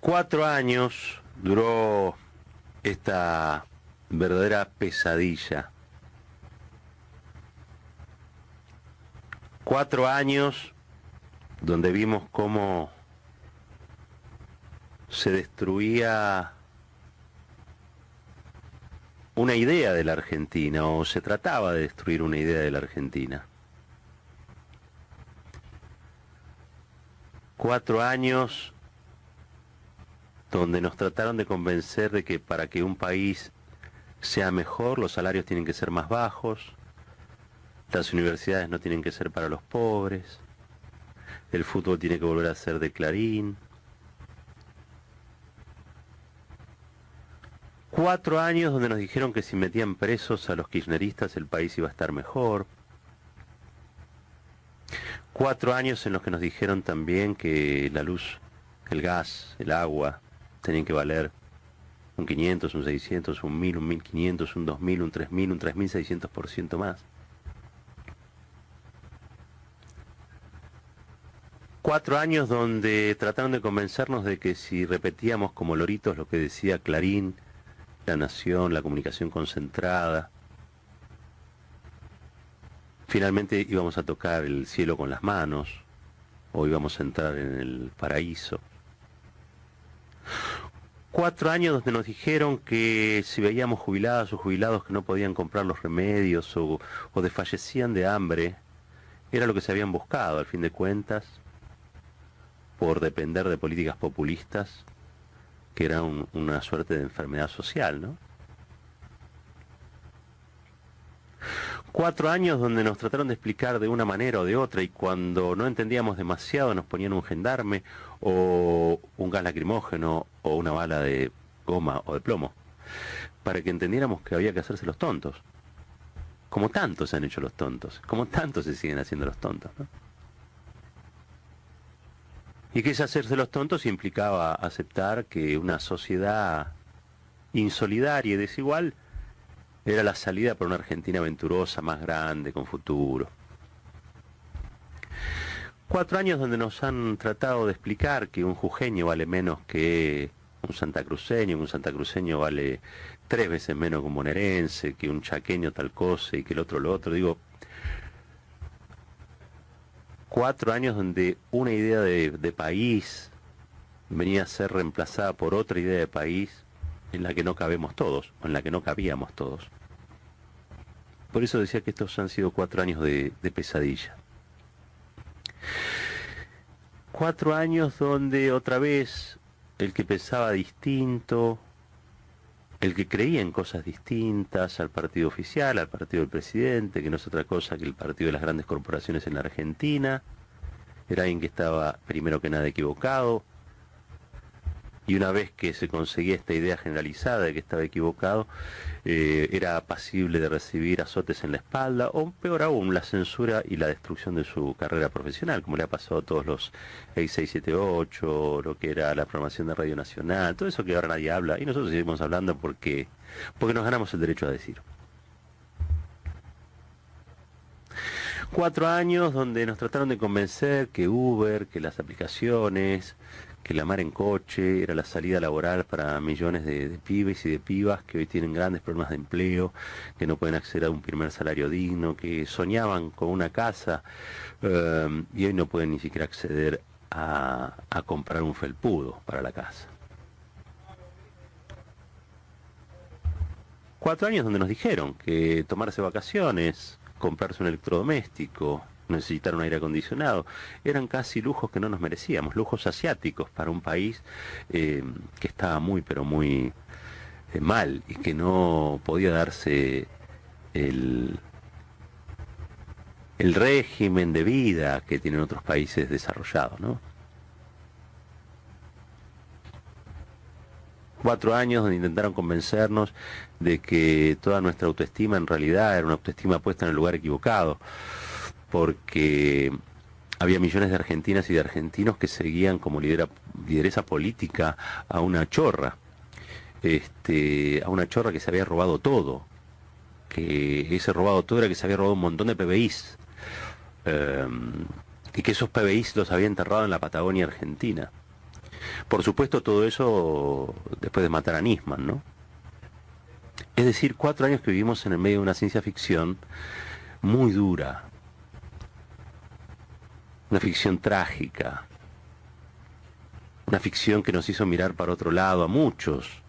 4 años duró esta verdadera pesadilla. 4 años donde vimos cómo se destruía una idea de la Argentina, o se trataba de destruir una idea de la Argentina. 4 años donde nos trataron de convencer de que para que un país sea mejor, los salarios tienen que ser más bajos, las universidades no tienen que ser para los pobres, el fútbol tiene que volver a ser de Clarín. 4 años donde nos dijeron que si metían presos a los kirchneristas el país iba a estar mejor. 4 años en los que nos dijeron también que la luz, el gas, el agua tenían que valer un 500, un 600, un 1000, un 1500, un 2000, un 3000, un 3600% más. 4 años donde trataron de convencernos de que si repetíamos como loritos lo que decía Clarín, La Nación, la comunicación concentrada, finalmente íbamos a tocar el cielo con las manos, o íbamos a entrar en el paraíso. 4 años donde nos dijeron que si veíamos jubiladas o jubilados que no podían comprar los remedios o desfallecían de hambre, era lo que se habían buscado, al fin de cuentas, por depender de políticas populistas, que era una suerte de enfermedad social, ¿no? 4 años donde nos trataron de explicar de una manera o de otra, y cuando no entendíamos demasiado nos ponían un gendarme o un gas lacrimógeno o una bala de goma o de plomo, para que entendiéramos que había que hacerse los tontos. Como tanto se han hecho los tontos, como tanto se siguen haciendo los tontos, ¿no? Y que ese hacerse los tontos implicaba aceptar que una sociedad insolidaria y desigual era la salida para una Argentina aventurosa, más grande, con futuro. 4 años donde nos han tratado de explicar que un jujeño vale menos que un santacruceño, que un santacruceño vale 3 veces menos que un bonaerense, que un chaqueño tal cosa y que el otro lo otro. Digo, 4 años donde una idea de país venía a ser reemplazada por otra idea de país en la que no cabemos todos, o en la que no cabíamos todos. Por eso decía que estos han sido 4 años de pesadilla. 4 años donde otra vez el que pensaba distinto, el que creía en cosas distintas al partido oficial, al partido del presidente, que no es otra cosa que el partido de las grandes corporaciones en la Argentina, era alguien que estaba primero que nada equivocado, y una vez que se conseguía esta idea generalizada de que estaba equivocado, era pasible de recibir azotes en la espalda, o peor aún, la censura y la destrucción de su carrera profesional, como le ha pasado a todos los 6678, lo que era la programación de Radio Nacional, todo eso que ahora nadie habla, y nosotros seguimos hablando porque nos ganamos el derecho a decir. 4 años donde nos trataron de convencer que Uber, que las aplicaciones, que la mar en coche era la salida laboral para millones de pibes y de pibas que hoy tienen grandes problemas de empleo, que no pueden acceder a un primer salario digno, que soñaban con una casa y hoy no pueden ni siquiera acceder a comprar un felpudo para la casa. 4 años donde nos dijeron que tomarse vacaciones, comprarse un electrodoméstico, necesitar un aire acondicionado, eran casi lujos que no nos merecíamos, lujos asiáticos para un país que estaba muy pero muy mal y que no podía darse el régimen de vida que tienen otros países desarrollados, ¿no? 4 años donde intentaron convencernos de que toda nuestra autoestima en realidad era una autoestima puesta en el lugar equivocado, porque había millones de argentinas y de argentinos que seguían como lideresa política a una chorra, a una chorra que se había robado todo, que ese robado todo era que se había robado un montón de PBIs, y que esos PBIs los había enterrado en la Patagonia Argentina. Por supuesto, todo eso después de matar a Nisman, ¿no? Es decir, 4 años que vivimos en el medio de una ciencia ficción muy dura, una ficción trágica, una ficción que nos hizo mirar para otro lado a muchos,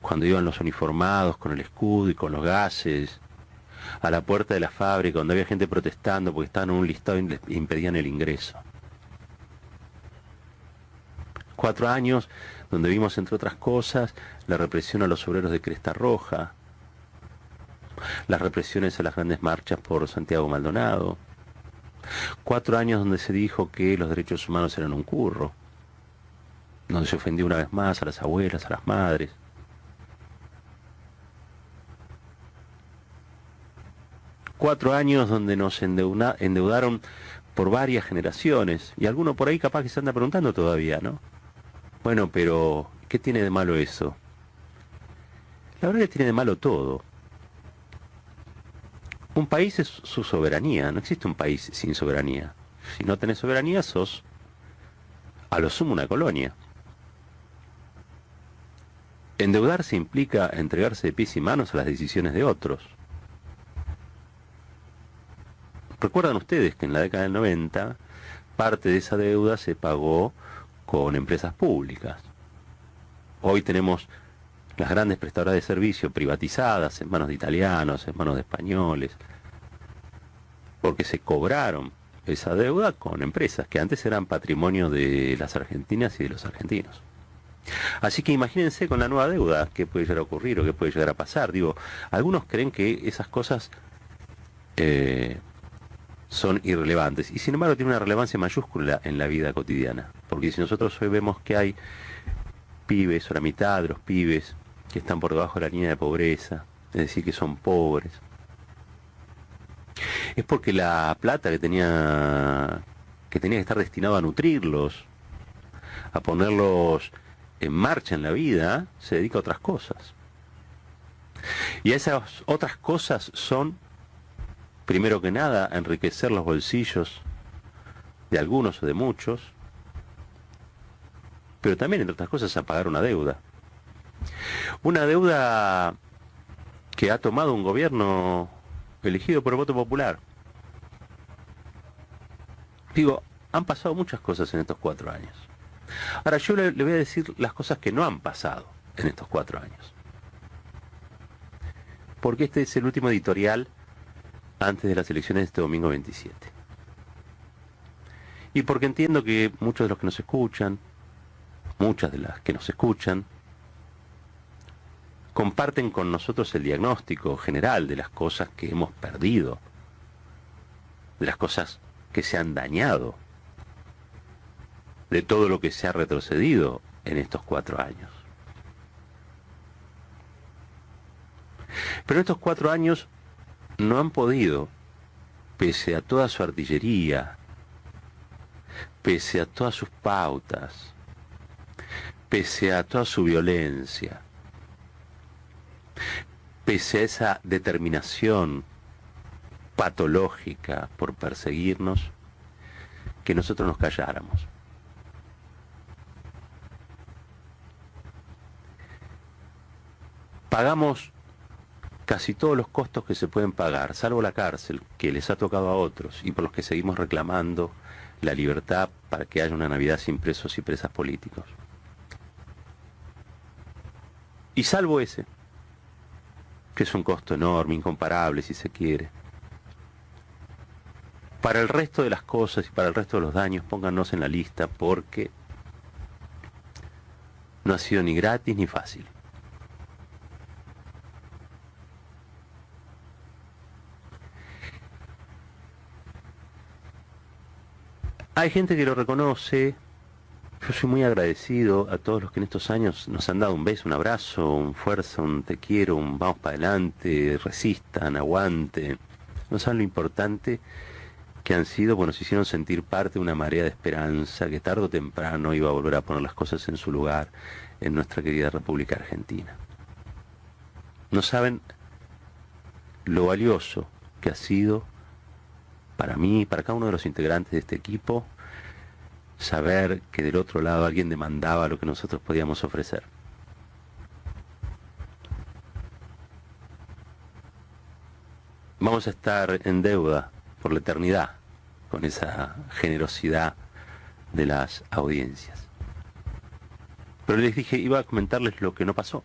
cuando iban los uniformados con el escudo y con los gases, a la puerta de la fábrica, donde había gente protestando porque estaban en un listado y les impedían el ingreso. 4 años donde vimos, entre otras cosas, la represión a los obreros de Cresta Roja, las represiones a las grandes marchas por Santiago Maldonado. 4 años donde se dijo que los derechos humanos eran un curro, donde se ofendió una vez más a las abuelas, a las madres. 4 años donde nos endeudaron por varias generaciones, y alguno por ahí capaz que se anda preguntando todavía, ¿no? Bueno, pero ¿qué tiene de malo eso? La verdad que tiene de malo todo. Un país es su soberanía, no existe un país sin soberanía. Si no tenés soberanía, sos a lo sumo una colonia. Endeudarse implica entregarse de pies y manos a las decisiones de otros. Recuerdan ustedes que en la década del 90 parte de esa deuda se pagó con empresas públicas. Hoy tenemos las grandes prestadoras de servicio privatizadas en manos de italianos, en manos de españoles, porque se cobraron esa deuda con empresas que antes eran patrimonio de las argentinas y de los argentinos. Así que imagínense con la nueva deuda qué puede llegar a ocurrir o qué puede llegar a pasar. Digo, algunos creen que esas cosas son irrelevantes, y sin embargo tiene una relevancia mayúscula en la vida cotidiana, porque si nosotros hoy vemos que hay pibes, o la mitad de los pibes que están por debajo de la línea de pobreza, es decir, que son pobres, es porque la plata que tenía que estar destinado a nutrirlos, a ponerlos en marcha en la vida, se dedica a otras cosas. Y esas otras cosas son, primero que nada, enriquecer los bolsillos de algunos o de muchos, pero también, entre otras cosas, a pagar una deuda. Una deuda que ha tomado un gobierno elegido por el voto popular. Digo, han pasado muchas cosas en estos 4 años. Ahora yo le voy a decir las cosas que no han pasado en estos 4 años. Porque este es el último editorial antes de las elecciones de este domingo 27. Y porque entiendo que muchos de los que nos escuchan, muchas de las que nos escuchan, comparten con nosotros el diagnóstico general de las cosas que hemos perdido, de las cosas que se han dañado, de todo lo que se ha retrocedido en estos 4 años. Pero estos 4 años no han podido, pese a toda su artillería, pese a todas sus pautas, pese a toda su violencia, pese a esa determinación patológica por perseguirnos, que nosotros nos calláramos. Pagamos casi todos los costos que se pueden pagar, salvo la cárcel, que les ha tocado a otros y por los que seguimos reclamando la libertad para que haya una Navidad sin presos y presas políticos. Y salvo ese, que es un costo enorme, incomparable si se quiere, para el resto de las cosas y para el resto de los daños, póngannos en la lista, porque no ha sido ni gratis ni fácil. Hay gente que lo reconoce. Yo soy muy agradecido a todos los que en estos años nos han dado un beso, un abrazo, un fuerza, un te quiero, un vamos para adelante, resistan, aguanten. No saben lo importante que han sido, pues nos hicieron sentir parte de una marea de esperanza que tarde o temprano iba a volver a poner las cosas en su lugar en nuestra querida República Argentina. No saben lo valioso que ha sido para mí, para cada uno de los integrantes de este equipo, saber que del otro lado alguien demandaba lo que nosotros podíamos ofrecer. Vamos a estar en deuda por la eternidad con esa generosidad de las audiencias. Pero les dije, iba a comentarles lo que no pasó.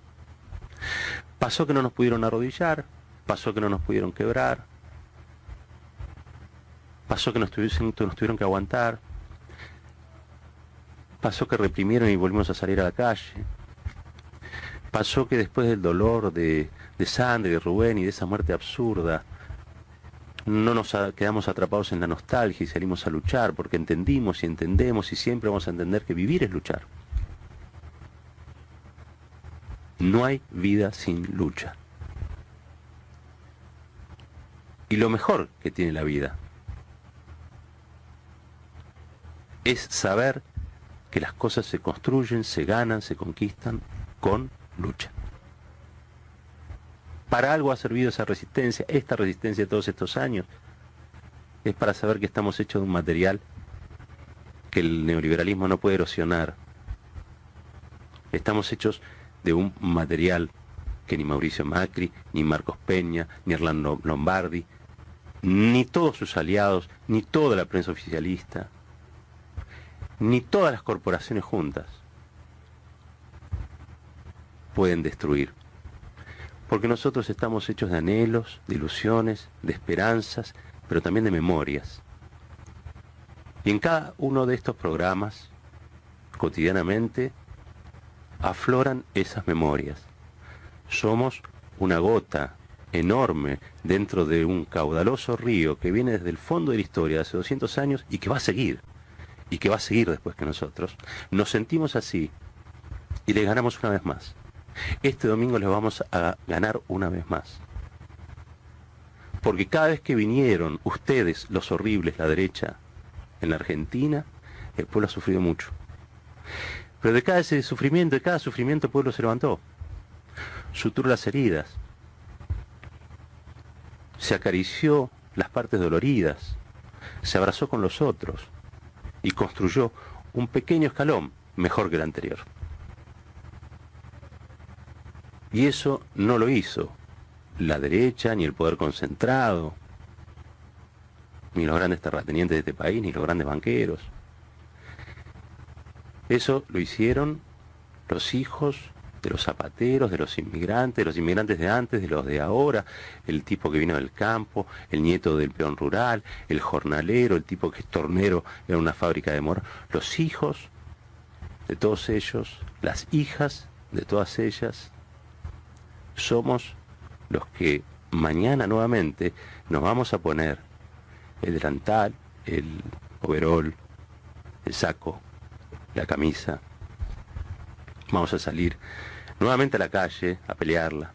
Pasó que no nos pudieron arrodillar, pasó que no nos pudieron quebrar, pasó que nos tuvieron que aguantar, pasó que reprimieron y volvimos a salir a la calle, pasó que después del dolor de Sandra y de Rubén y de esa muerte absurda, no nos quedamos atrapados en la nostalgia y salimos a luchar, porque entendimos y entendemos y siempre vamos a entender que vivir es luchar. No hay vida sin lucha. Y lo mejor que tiene la vida es saber que las cosas se construyen, se ganan, se conquistan con lucha. Para algo ha servido esa resistencia, esta resistencia de todos estos años. Es para saber que estamos hechos de un material que el neoliberalismo no puede erosionar. Estamos hechos de un material que ni Mauricio Macri, ni Marcos Peña, ni Orlando Lombardi, ni todos sus aliados, ni toda la prensa oficialista, ni todas las corporaciones juntas pueden destruir. Porque nosotros estamos hechos de anhelos, de ilusiones, de esperanzas, pero también de memorias. Y en cada uno de estos programas, cotidianamente, afloran esas memorias. Somos una gota enorme dentro de un caudaloso río que viene desde el fondo de la historia de hace 200 años y que va a seguir. Y que va a seguir después que nosotros. Nos sentimos así y les ganamos una vez más. Este domingo les vamos a ganar una vez más. Porque cada vez que vinieron ustedes, los horribles, la derecha, en la Argentina, el pueblo ha sufrido mucho. Pero de cada sufrimiento el pueblo se levantó. Suturó las heridas. Se acarició las partes doloridas. Se abrazó con los otros. Y construyó un pequeño escalón mejor que el anterior. Y eso no lo hizo la derecha, ni el poder concentrado, ni los grandes terratenientes de este país, ni los grandes banqueros. Eso lo hicieron los hijos de los zapateros, de los inmigrantes de antes, de los de ahora, el tipo que vino del campo, el nieto del peón rural, el jornalero, el tipo que es tornero en una fábrica de morón. Los hijos de todos ellos, las hijas de todas ellas, somos los que mañana nuevamente nos vamos a poner el delantal, el overol, el saco, la camisa. Vamos a salir nuevamente a la calle a pelearla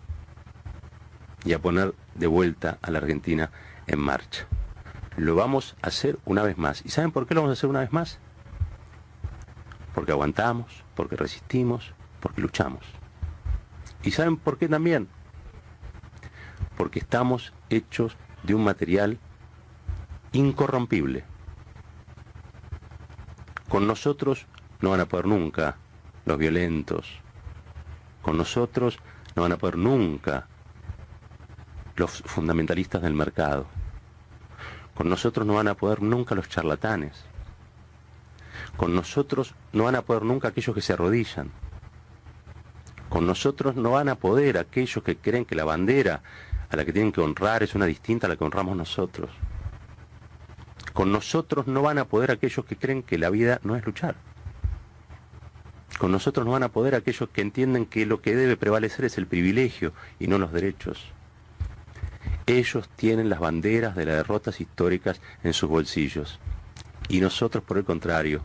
y a poner de vuelta a la Argentina en marcha. Lo vamos a hacer una vez más. ¿Y saben por qué lo vamos a hacer una vez más? Porque aguantamos, porque resistimos, porque luchamos. ¿Y saben por qué también? Porque estamos hechos de un material incorrompible. Con nosotros no van a poder nunca los violentos. Con nosotros no van a poder nunca los fundamentalistas del mercado. Con nosotros no van a poder nunca los charlatanes. Con nosotros no van a poder nunca aquellos que se arrodillan. Con nosotros no van a poder aquellos que creen que la bandera a la que tienen que honrar es una distinta a la que honramos nosotros. Con nosotros no van a poder aquellos que creen que la vida no es luchar. Con nosotros no van a poder aquellos que entienden que lo que debe prevalecer es el privilegio y no los derechos. Ellos tienen las banderas de las derrotas históricas en sus bolsillos. Y nosotros, por el contrario,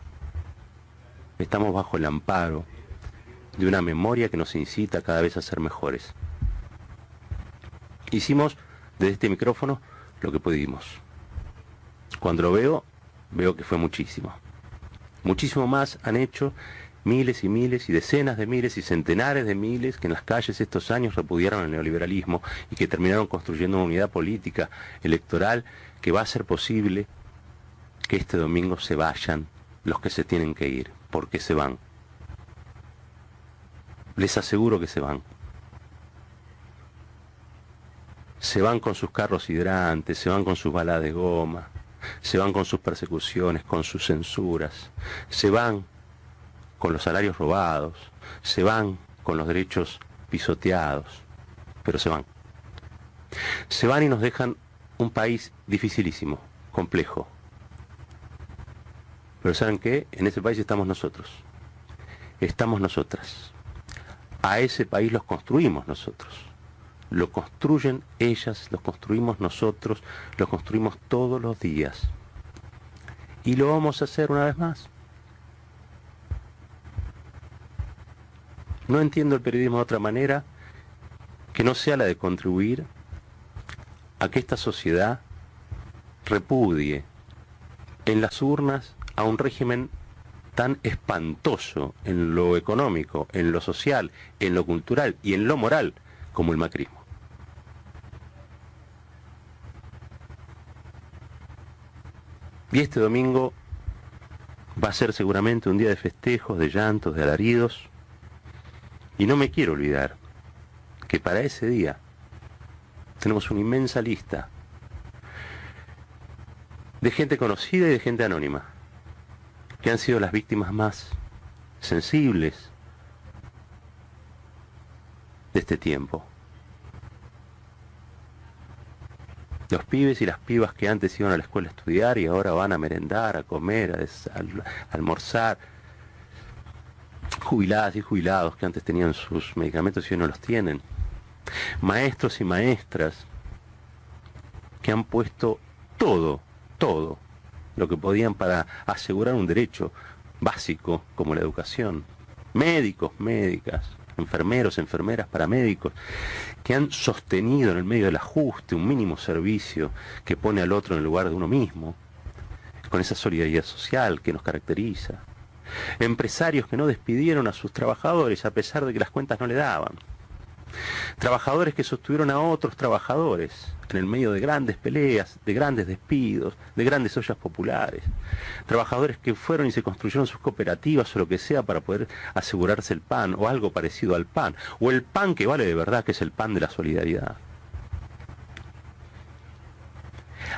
estamos bajo el amparo de una memoria que nos incita cada vez a ser mejores. Hicimos desde este micrófono lo que pudimos. Cuando lo veo que fue muchísimo. Muchísimo más han hecho miles y miles y decenas de miles y centenares de miles que en las calles estos años repudiaron el neoliberalismo y que terminaron construyendo una unidad política electoral que va a hacer posible que este domingo se vayan los que se tienen que ir, porque se van. Les aseguro que se van. Se van con sus carros hidrantes, se van con sus balas de goma, se van con sus persecuciones, con sus censuras, se van con los salarios robados, se van con los derechos pisoteados, pero se van. Se van y nos dejan un país dificilísimo, complejo. Pero ¿saben qué? En ese país estamos nosotros. Estamos nosotras. A ese país los construimos nosotros. Lo construyen ellas, lo construimos nosotros, lo construimos todos los días. Y lo vamos a hacer una vez más. No entiendo el periodismo de otra manera que no sea la de contribuir a que esta sociedad repudie en las urnas a un régimen tan espantoso en lo económico, en lo social, en lo cultural y en lo moral como el macrismo. Y este domingo va a ser seguramente un día de festejos, de llantos, de alaridos. Y no me quiero olvidar que para ese día tenemos una inmensa lista de gente conocida y de gente anónima, que han sido las víctimas más sensibles de este tiempo. Los pibes y las pibas que antes iban a la escuela a estudiar y ahora van a merendar, a comer, a almorzar. Jubiladas y jubilados que antes tenían sus medicamentos y hoy no los tienen. Maestros y maestras que han puesto todo lo que podían para asegurar un derecho básico como la educación. Médicos, médicas, enfermeros, enfermeras, paramédicos, que han sostenido en el medio del ajuste un mínimo servicio que pone al otro en el lugar de uno mismo, con esa solidaridad social que nos caracteriza. Empresarios que no despidieron a sus trabajadores a pesar de que las cuentas no le daban. Trabajadores que sostuvieron a otros trabajadores en el medio de grandes peleas, de grandes despidos, de grandes ollas populares. Trabajadores que fueron y se construyeron sus cooperativas o lo que sea para poder asegurarse el pan o algo parecido al pan. O el pan que vale de verdad, que es el pan de la solidaridad.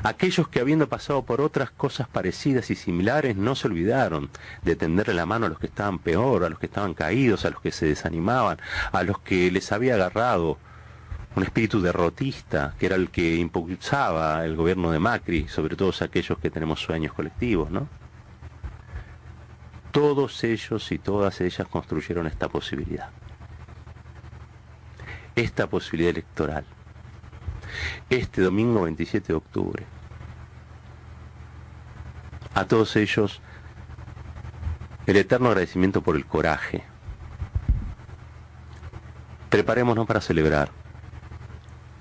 Aquellos que habiendo pasado por otras cosas parecidas y similares no se olvidaron de tenderle la mano a los que estaban peor, a los que estaban caídos, a los que se desanimaban, a los que les había agarrado un espíritu derrotista, que era el que impulsaba el gobierno de Macri, sobre todo aquellos que tenemos sueños colectivos, ¿no? Todos ellos y todas ellas construyeron esta posibilidad electoral. Este domingo 27 de octubre. A todos ellos, el eterno agradecimiento por el coraje. Preparémonos para celebrar.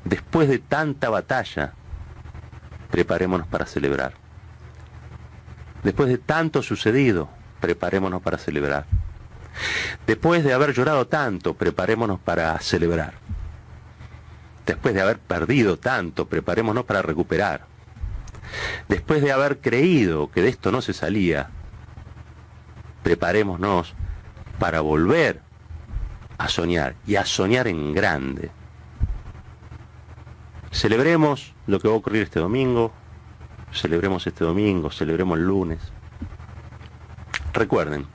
Después de tanta batalla, preparémonos para celebrar. Después de tanto sucedido, preparémonos para celebrar. Después de haber llorado tanto, preparémonos para celebrar. Después de haber perdido tanto, preparémonos para recuperar. Después de haber creído que de esto no se salía, preparémonos para volver a soñar, y a soñar en grande. Celebremos lo que va a ocurrir este domingo, celebremos este domingo, celebremos el lunes. Recuerden,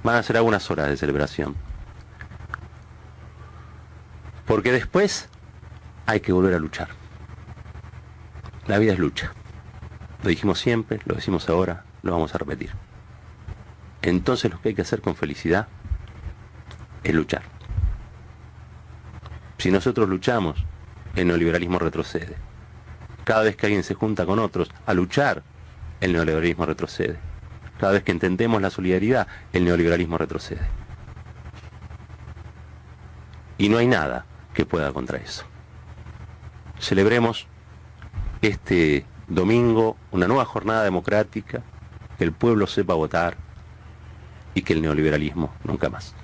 van a ser algunas horas de celebración. Porque después hay que volver a luchar. La vida es lucha. Lo dijimos siempre, lo decimos ahora, lo vamos a repetir. Entonces lo que hay que hacer con felicidad es luchar. Si nosotros luchamos, el neoliberalismo retrocede. Cada vez que alguien se junta con otros a luchar, el neoliberalismo retrocede. Cada vez que entendemos la solidaridad, el neoliberalismo retrocede. Y no hay nada que pueda contra eso. Celebremos este domingo una nueva jornada democrática, que el pueblo sepa votar y que el neoliberalismo nunca más.